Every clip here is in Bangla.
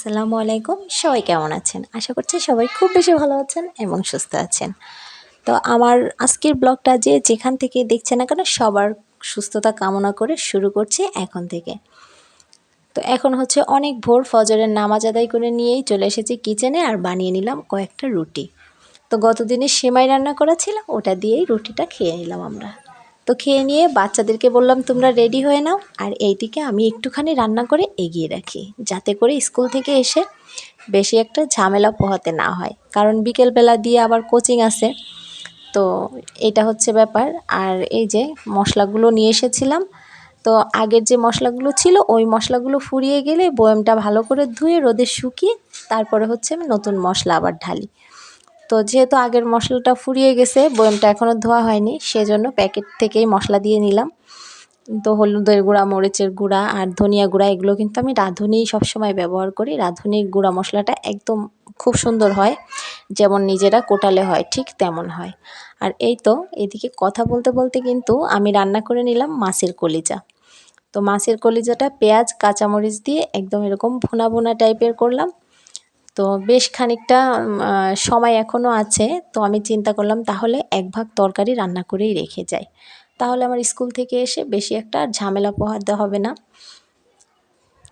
আসসালামু আলাইকুম। সবাই কেমন আছেন? আশা করছি সবাই খুব বেশি ভালো আছেন এবং সুস্থ আছেন। তো আমার আজকের ব্লগটা যে যেখান থেকে দেখছেন না কেন সবার সুস্থতা কামনা করে শুরু করছি এখন থেকে। তো এখন হচ্ছে অনেক ভোর ফজরের নামাজ আদায় করে নিয়েই চলে এসেছি কিচেনে আর বানিয়ে নিলাম কয়েকটা রুটি। তো গতদিনের সেমাই রান্না করা ছিল ওটা দিয়েই রুটিটা খেয়ে নিলাম আমরা। তো খেয়ে নিয়ে বাচ্চাদেরকে বললাম তোমরা রেডি হয়ে নাও আর এইদিকে আমি একটুখানি রান্না করে এগিয়ে রাখি যাতে করে স্কুল থেকে এসে বেশি একটা ঝামেলা পোহাতে না হয়, কারণ বিকেলবেলা দিয়ে আবার কোচিং আছে। তো এটা হচ্ছে ব্যাপার। আর এই যে মশলাগুলো নিয়ে এসেছিলাম, তো আগের যে মশলাগুলো ছিল ওই মশলাগুলো ফুরিয়ে গেলে বয়ামটা ভালো করে ধুয়ে রোদে শুকিয়ে তারপরে হচ্ছে আমি নতুন মশলা আবার ঢালি। তো যেহেতু আগের মশলাটা ফুরিয়ে গেছে, বয়ামটা এখনও ধোয়া হয়নি, সেজন্য প্যাকেট থেকেই মশলা দিয়ে নিলাম। তো হলুদের গুঁড়া, মরিচের গুঁড়া আর ধনিয়া গুঁড়া এগুলো কিন্তু আমি রাঁধুনিই সবসময় ব্যবহার করি। রাঁধুনির গুঁড়া মশলাটা একদম খুব সুন্দর হয়, যেমন নিজেরা কোটালে হয় ঠিক তেমন হয়। আর এই তো এদিকে কথা বলতে বলতে কিন্তু আমি রান্না করে নিলাম মাছের কলিজা। তো মাছের কলিজাটা পেঁয়াজ কাঁচামরিচ দিয়ে একদম এরকম ভুনা ভুনা টাইপের করলাম। তো বেশ খানিকটা সময় এখনও আছে, তো আমি চিন্তা করলাম তাহলে এক ভাগ তরকারি রান্না করেই রেখে যাই, তাহলে আমার স্কুল থেকে এসে বেশি একটা ঝামেলা পোহাতে হবে না।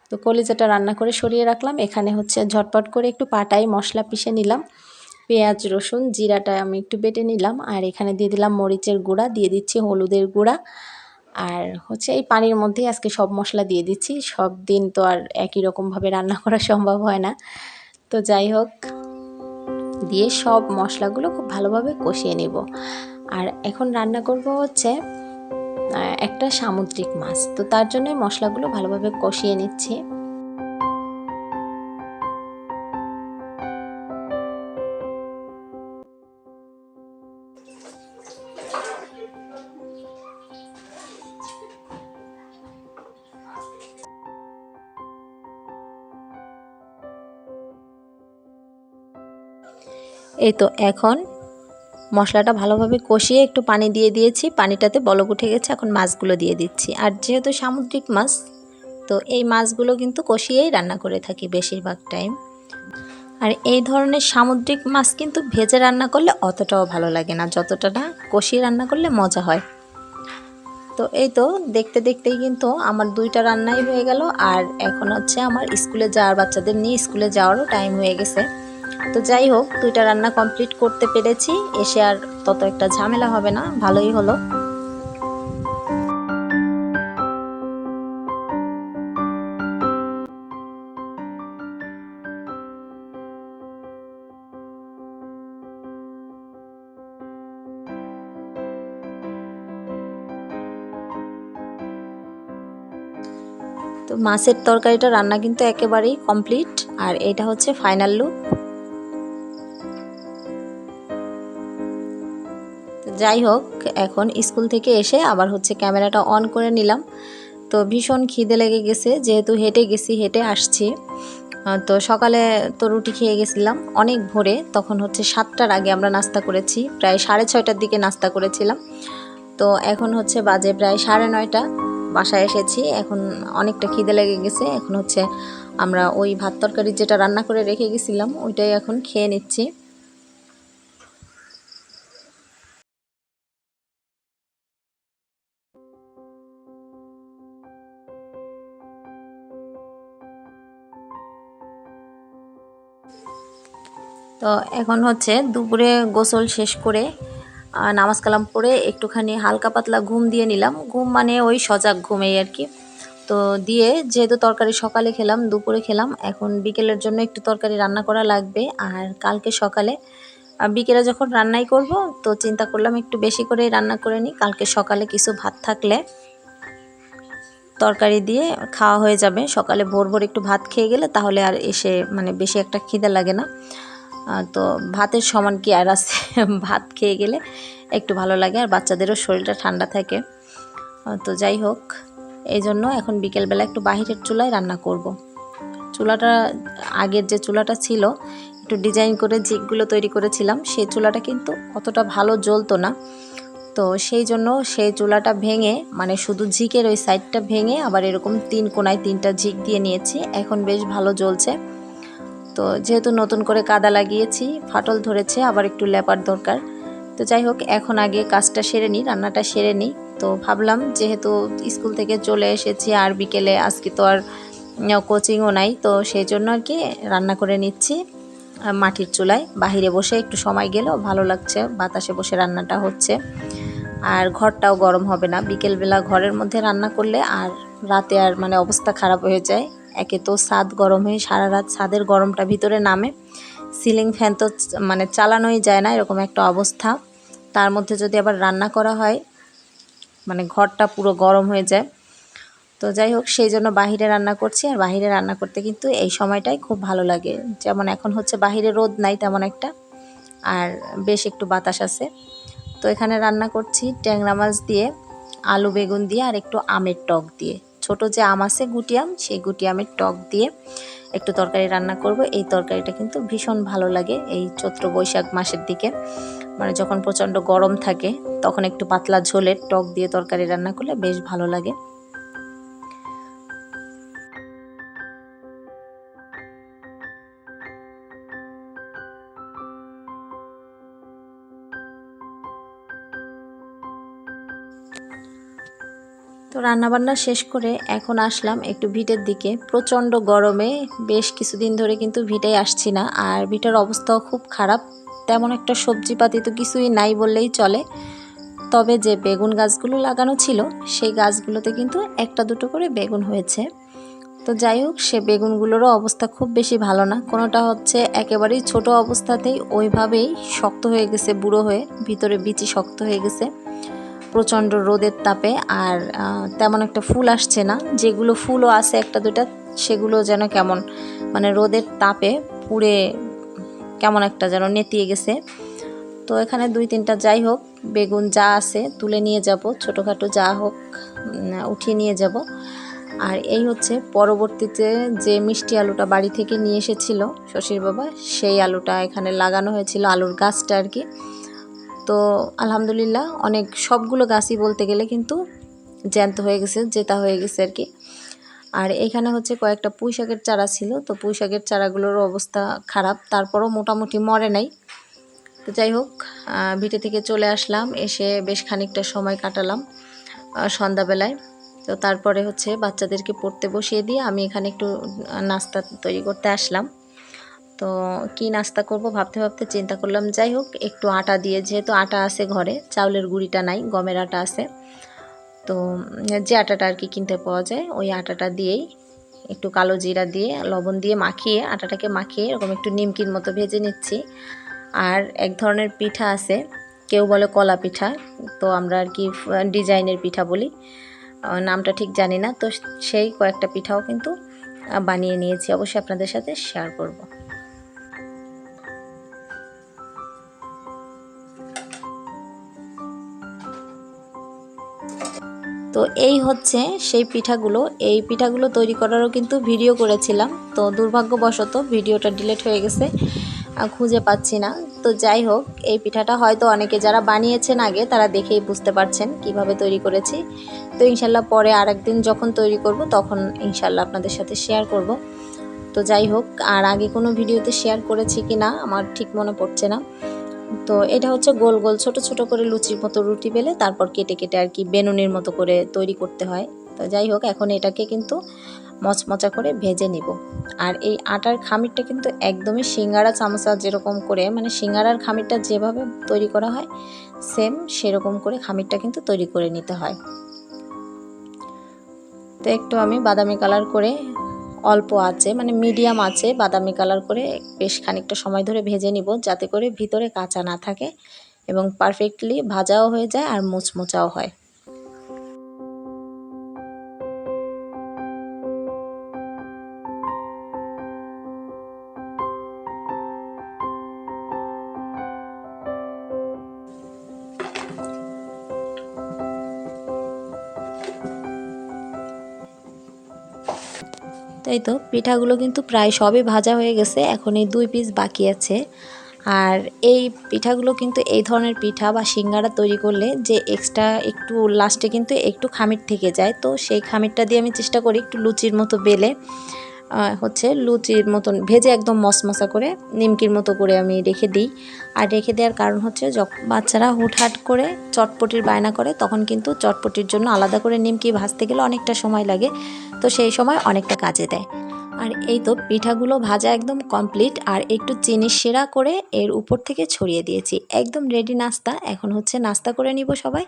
তো কলিজাটা রান্না করে সরিয়ে রাখলাম। এখানে হচ্ছে ঝটপট করে একটু পাটায় মশলা পিষে নিলাম, পেঁয়াজ রসুন জিরাটা আমি একটু বেটে নিলাম, আর এখানে দিয়ে দিলাম মরিচের গুঁড়া, দিয়ে দিচ্ছি হলুদের গুঁড়া, আর হচ্ছে এই পানির মধ্যেই আজকে সব মশলা দিয়ে দিচ্ছি। সব দিন তো আর একই রকমভাবে রান্না করা সম্ভব হয় না। তো যাই হোক, দিয়ে সব মশলাগুলো খুব ভালোভাবে কষিয়ে নেব। আর এখন রান্না করব হচ্ছে একটা সামুদ্রিক মাছ, তো তার জন্য মশলাগুলো ভালোভাবে কষিয়ে নিচ্ছি। এই তো এখন মশলাটা ভালোভাবে কষিয়ে একটু পানি দিয়ে দিয়েছি, পানিটাতে বলক উঠে গেছে, এখন মাছগুলো দিয়ে দিচ্ছি। আর যেহেতু সামুদ্রিক মাছ, তো এই মাছগুলো কিন্তু কষিয়েই রান্না করে থাকি বেশিরভাগ টাইম। আর এই ধরনের সামুদ্রিক মাছ কিন্তু ভেজে রান্না করলে অতটাও ভালো লাগে না, যতটা না কষিয়ে রান্না করলে মজা হয়। তো এই তো দেখতে দেখতেই কিন্তু আমার দুইটা রান্নাই হয়ে গেল। আর এখন হচ্ছে আমার স্কুলে যাওয়ার, বাচ্চাদের নিয়ে স্কুলে যাওয়ারও টাইম হয়ে গেছে। তো যাই হোক, দুইটা রান্না কমপ্লিট করতে পেরেছি, এসে আর তত একটা ঝামেলা হবে না, ভালোই হলো। তো মাছের তরকারিটা রান্না কিন্তু একেবারেই কমপ্লিট, আর এটা হচ্ছে ফাইনাল লুক। তো যাই হোক, এখন স্কুল থেকে এসে আবার হচ্ছে ক্যামেরাটা অন করে নিলাম। তো ভীষণ খিদে লেগে গেছে, যেহেতু হেঁটে গেছি, হেঁটে আসছি। তো সকালে তো রুটি খেয়ে গেছিলাম অনেক ভোরে, তখন হচ্ছে 7টার আগে আমরা নাস্তা করেছি, প্রায় 6:30টার দিকে নাস্তা করেছিলাম। তো এখন হচ্ছে বাজে প্রায় 9:30। বাসায় এসেছি, এখন অনেকটা খিদে লেগে গেছে। এখন হচ্ছে আমরা ওই ভাত তরকারি যেটা রান্না করে রেখে গেছিলাম ওইটাই এখন খেয়ে নিচ্ছি। তো এখন হচ্ছে দুপুরে গোসল শেষ করে নামাজ কালাম পড়ে একটুখানি হালকা পাতলা ঘুম দিয়ে নিলাম। ঘুম মানে ওই সজাগ ঘুমেই আর কি। তো দিয়ে যেহেতু তরকারি সকালে খেলাম, দুপুরে খেলাম, এখন বিকেলের জন্য একটু তরকারি রান্না করা লাগবে। আর কালকে সকালে বিকেলে যখন রান্নাই করব, তো চিন্তা করলাম একটু বেশি করেই রান্না করে নিই, কালকে সকালে কিছু ভাত থাকলে তরকারি দিয়ে খাওয়া হয়ে যাবে। সকালে ভোর ভোর একটু ভাত খেয়ে গেলে তাহলে আর এসে মানে বেশি একটা খিদে লাগে না। তো ভাতের সমান কি আর আছে ভাত খেয়ে গেলে একটু ভালো লাগে, আর বাচ্চাদেরও শরীরটা ঠান্ডা থাকে। তো যাই হোক, এই জন্য এখন বিকেলবেলা একটু বাহিরের চুলায় রান্না করব। চুলাটা আগের যে চুলাটা ছিল, একটু ডিজাইন করে জিকগুলো তৈরি করেছিলাম, সেই চুলাটা কিন্তু অতটা ভালো জ্বলতো না। তো সেই জন্য সেই চুলাটা ভেঙে, মানে শুধু ঝিকের ওই সাইডটা ভেঙে আবার এরকম 3 কোণায় 3টা ঝিক দিয়ে নিয়েছি, এখন বেশ ভালো জ্বলছে। তো যেহেতু নতুন করে কাদা লাগিয়েছি, ফাটল ধরেছে, আবার একটু লেপার দরকার। তো যাই হোক, এখন আগে কাজটা সেরে নিই, রান্নাটা সেরে নিই। তো ভাবলাম যেহেতু স্কুল থেকে চলে এসেছি আর বিকেলে আজকে তো আর কোচিংও নাই, তো সেই জন্য আর কি রান্না করে নিচ্ছি মাটির চুলায়। বাহিরে বসে একটু সময় গেলেও ভালো লাগছে, বাতাসে বসে রান্নাটা হচ্ছে, আর ঘরটাও গরম হবে না। বিকেলবেলা ঘরের মধ্যে রান্না করলে আর রাতে আর মানে অবস্থা খারাপ হয়ে যায়। একে তো ছাদ গরম হয়ে সারা রাত ছাদের গরমটা ভিতরে নামে, সিলিং ফ্যান তো মানে চালানোই যায় না, এরকম একটা অবস্থা। তার মধ্যে যদি আবার রান্না করা হয়, মানে ঘরটা পুরো গরম হয়ে যায়। তো যাই হোক, সেই জন্য বাহিরে রান্না করছি। আর বাহিরে রান্না করতে কিন্তু এই সময়টাই খুব ভালো লাগে। যেমন এখন হচ্ছে বাহিরে রোদ নাই তেমন একটা, আর বেশ একটু বাতাস আছে। তো এখানে রান্না করছি ট্যাংরা মাছ দিয়ে, আলু বেগুন দিয়ে, আর একটু আমের টক দিয়ে। ছোট যে আম আছে গুটি আম, সেই গুটি আমের টক দিয়ে একটু তরকারি রান্না করব। এই তরকারিটা কিন্তু ভীষণ ভালো লাগে এই চৈত্র বৈশাখ মাসের দিকে, মানে যখন প্রচণ্ড গরম থাকে তখন একটু পাতলা ঝোলের টক দিয়ে তরকারি রান্না করলে বেশ ভালো লাগে। তো রান্নাবান্না শেষ করে এখন আসলাম একটু ভিটের দিকে। প্রচণ্ড গরমে বেশ কিছুদিন ধরে কিন্তু ভিটায় আসছি না, আর ভিটার অবস্থাও খুব খারাপ। তেমন একটা সবজিপাতি তো কিছুই নাই বললেই চলে। তবে যে বেগুন গাছগুলো লাগানো ছিল, সেই গাছগুলোতে কিন্তু একটা দুটো করে বেগুন হয়েছে। তো যাই হোক, সে বেগুনগুলোরও অবস্থা খুব বেশি ভালো না। কোনোটা হচ্ছে একেবারেই ছোট অবস্থাতেই ওইভাবেই শক্ত হয়ে গেছে, বুড়ো হয়ে ভিতরে বিচি শক্ত হয়ে গেছে প্রচণ্ড রোদের তাপে। আর তেমন একটা ফুল আসছে না, যেগুলো ফুলও আছে একটা দুটা, সেগুলো যেন কেমন মানে রোদের তাপে পুড়ে কেমন একটা যেন নেতিয়ে গেছে। তো এখানে দুই তিনটা যাই হোক বেগুন যা আছে তুলে নিয়ে যাব, ছোটোখাটো যা হোক উঠিয়ে নিয়ে যাব। আর এই হচ্ছে পরবর্তীতে যে মিষ্টি আলুটা বাড়ি থেকে নিয়ে এসেছিল শশীর বাবা, সেই আলুটা এখানে লাগানো হয়েছিল, আলুর গাছটা আর কি। তো আলহামদুলিল্লাহ অনেক সবগুলো গাছই বলতে গেলে কিন্তু জ্যান্ত হয়ে গেছে, জেতা হয়ে গেছে আর কি। আর এখানে হচ্ছে কয়েকটা পুঁই শাকের চারা ছিল, তো পুঁই শাকের চারাগুলোর অবস্থা খারাপ, তারপরও মোটামুটি মরে নাই। তো যাই হোক, ভিটে থেকে চলে আসলাম, এসে বেশ খানিকটা সময় কাটালাম সন্ধ্যাবেলায়। তো তারপরে হচ্ছে বাচ্চাদেরকে পড়তে বসিয়ে দিয়ে আমি এখানে একটু নাস্তা তৈরি করতে আসলাম। তো কি নাস্তা করব ভাবতে ভাবতে চিন্তা করলাম, যাই হোক একটু আটা দিয়ে, যেহেতু আটা আছে ঘরে, চাউলের গুঁড়িটা নাই, গমের আটা আছে, তো যে আটাটা আর কি কিনতে পাওয়া যায় ওই আটাটা দিয়েই একটু কালো জিরা দিয়ে লবণ দিয়ে মাখিয়ে, আটাটাকে মাখিয়ে এরকম একটু নিমকির মতো ভেজে নিচ্ছি। আর এক ধরনের পিঠা আছে, কেউ বলে কলা পিঠা, তো আমরা আর কি ডিজাইনের পিঠা বলি, নামটা ঠিক জানি না। তো সেই কয়েকটা পিঠাও কিন্তু বানিয়ে নিয়েছি, অবশ্যই আপনাদের সাথে শেয়ার করব। তো এই হচ্ছে সেই পিঠাগুলো। এই পিঠাগুলো তৈরি করারও কিন্তু ভিডিও করেছিলাম, তো দুর্ভাগ্যবশত ভিডিওটা ডিলিট হয়ে গেছে, খুঁজে পাচ্ছি না। তো যাই হোক, এই পিঠাটা হয়তো অনেকে যারা বানিয়েছেন আগে তারা দেখেই বুঝতে পারছেন কিভাবে তৈরি করেছি। তো ইনশাল্লাহ পরে আরেকদিন যখন তৈরি করব তখন ইনশাল্লাহ আপনাদের সাথে শেয়ার করব। তো যাই হোক, আর আগে কোনো ভিডিওতে শেয়ার করেছি কি না আমার ঠিক মনে পড়ছে না। তো এটা হচ্ছে গোল গোল ছোট ছোট করে লুচির মতো রুটি বেলে তারপর কেটে কেটে আর কি বেনুনির মতো করে তৈরি করতে হয়। তো যাই হোক, এখন এটাকে কিন্তু মচমচা করে ভেজে নিব। আর এই আটার খামিরটা কিন্তু একদমই সিঙ্গারা চামচা যেরকম করে, মানে সিঙ্গারার খামিরটা যেভাবে তৈরি করা হয় সেম সেরকম করে খামিরটা কিন্তু তৈরি করে নিতে হয়। তো একটু আমি বাদামি কালার করে অল্প আছে মানে মিডিয়াম আছে বাদামি কালার করে বেশ খানিকটা সময় ধরে ভেজে নিব, যাতে করে ভিতরে কাঁচা না থাকে এবং পারফেক্টলি ভাজাও হয়ে যায় আর মুচমুচাও হয়। তাই তো পিঠাগুলো কিন্তু প্রায় সবই ভাজা হয়ে গেছে, এখন এই 2 পিস বাকি আছে। আর এই পিঠাগুলো কিন্তু এই ধরনের পিঠা বা সিঙ্গারা তৈরি করলে যে এক্সট্রা একটু লাস্টে কিন্তু একটু খামির থেকে যায়, তো সেই খামিরটা দিয়ে আমি চেষ্টা করি একটু লুচির মতো বেলে হচ্ছে লুচির মতন ভেজে একদম মশমশা করে নিমকির মতো করে আমি রেখে দিই। আর রেখে দেওয়ার কারণ হচ্ছে যখন বাচ্চারা হুটহাট করে চটপটির বায়না করে তখন কিন্তু চটপটির জন্য আলাদা করে নিমকি ভাজতে গেলে অনেকটা সময় লাগে, তো সেই সময় অনেকটা কাজে দেয়। আর এই তো পিঠাগুলো ভাজা একদম কমপ্লিট, আর একটু চিনি শিরা করে এর উপর থেকে ছড়িয়ে দিয়েছি। একদম রেডি নাস্তা। এখন হচ্ছে নাস্তা করে নিব সবাই,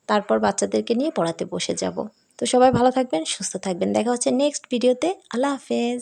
তারপর বাচ্চাদেরকে নিয়ে পড়াতে বসে যাব। তো সবাই ভালো থাকবেন, সুস্থ থাকবেন। দেখা হচ্ছে নেক্সট ভিডিওতে। আল্লাহ হাফেজ।